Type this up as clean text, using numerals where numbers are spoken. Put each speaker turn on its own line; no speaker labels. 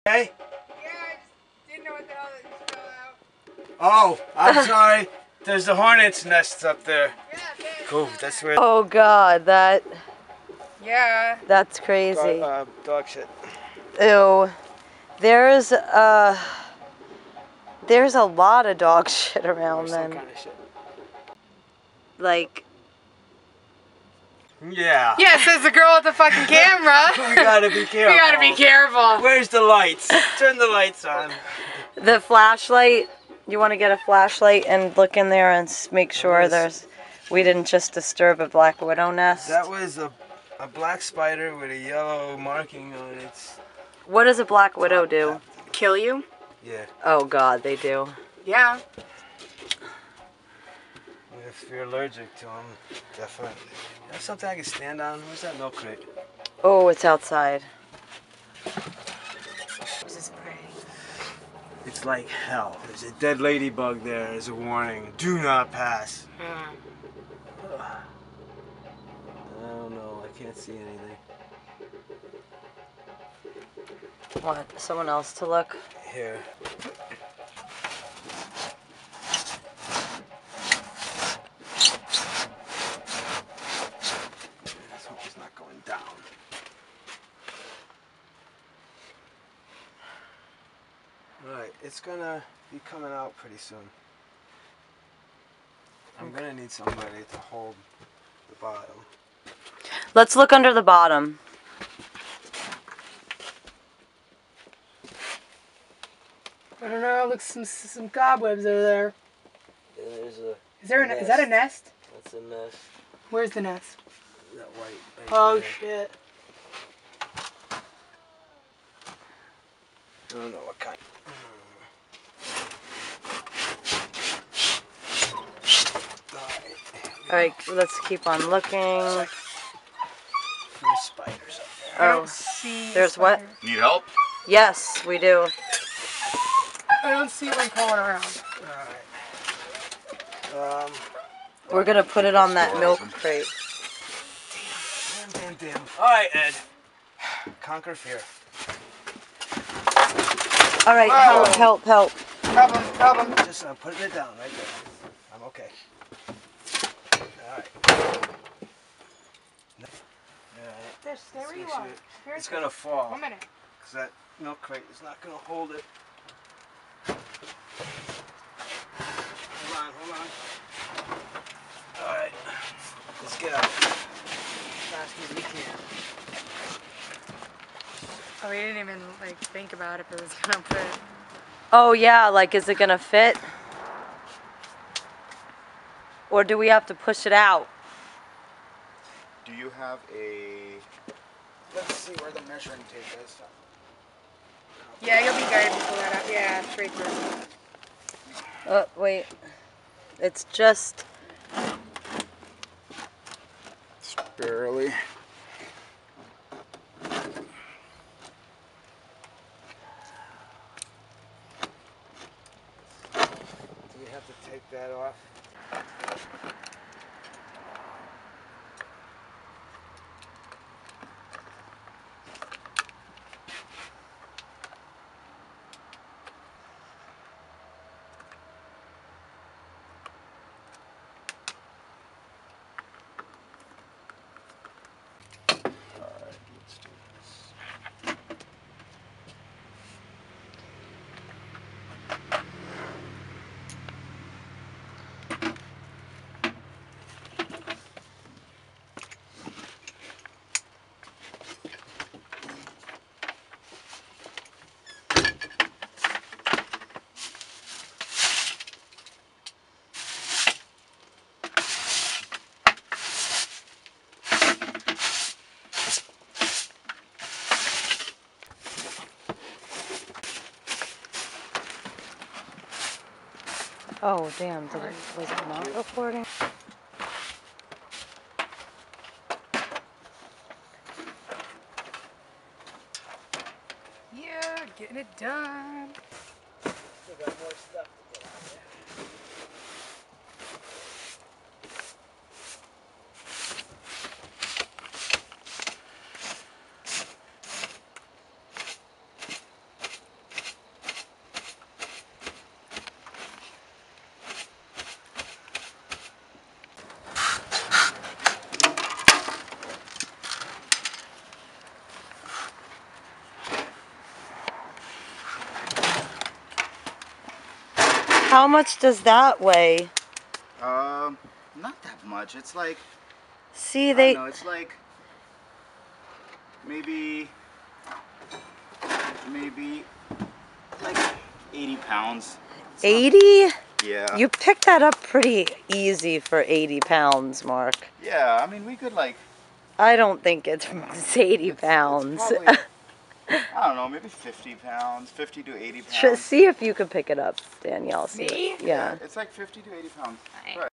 Hey?
Yeah, I just didn't know what the hell that you spelled out.
Oh, I'm sorry. There's the hornet's nests up there.
Yeah,
Cool, that's where...
Oh God,
Yeah.
that's crazy.
Dog shit.
Ew. There's a lot of dog shit around
Or some
then.
kind of shit.
Like,
Yeah.
Yeah, says the girl with the fucking camera.
We gotta be careful.
We gotta be careful.
Where's the lights? Turn the lights on.
the flashlight, you want to get a flashlight and look in there and make sure we didn't just disturb a black widow nest.
That was a black spider with a yellow marking on it.
What does a black widow do?
Kill you?
Yeah.
Oh God, they do.
Yeah.
If you're allergic to them, definitely. That's something I can stand on. Where's that milk crate?
Oh, it's outside.
This is praying.
It's like hell. There's a dead ladybug there as a warning. Do not pass. I don't know. I can't see anything.
Want someone else to look?
Here. This hope it's not going down. Alright, it's gonna be coming out pretty soon. I'm gonna need somebody to hold the bottom.
Let's look under the bottom.
I don't know. Looks some cobwebs over there.
Yeah, there's a.
Is that a nest?
That's a nest.
Where's the nest?
That white. Right
Oh
there.
shit.
I don't know what kind.
Alright, let's keep on looking.
There's spiders up there.
I
Oh,
don't see. a
there's what?
spider.
Need help?
Yes, we do.
I don't see one crawling around.
Alright.
We're gonna put it on that milk crate.
Damn. Alright, Ed. Conquer fear.
Alright,
Whoa.
help.
Problem.
Just putting it down right there. I'm okay. Alright.
Stay where you are.
It's gonna fall.
1 minute.
Because that milk crate is not gonna hold it. Hold on. Alright. Let's get out. As fast as we can.
Oh, we didn't even think about if it was gonna fit.
Oh yeah, like is it gonna fit? Or do we have to push it out?
Do you have a...
Let's see where the measuring tape is.
Yeah, you'll be good if you pull that up. Yeah, straight through.
Wait. It's just...
Barely.
Do we have to take that off?
Oh damn, was it not recording?
Yeah, getting it done.
We got more stuff to get out there.
How much does that weigh?
Not that much. It's like,
See,
I
they.
don't know, it's like maybe like 80 pounds. It's not-
80?
Yeah.
You picked that up pretty easy for 80 pounds, Mark.
Yeah, I mean, we could like,
I don't think it's 80 pounds.
It's probably, I don't know, maybe 50 pounds, 50 to 80 pounds.
See if you could pick it up, Danielle. See
Me?
it. Yeah.
It's like 50 to 80 pounds.
Alright.
Right.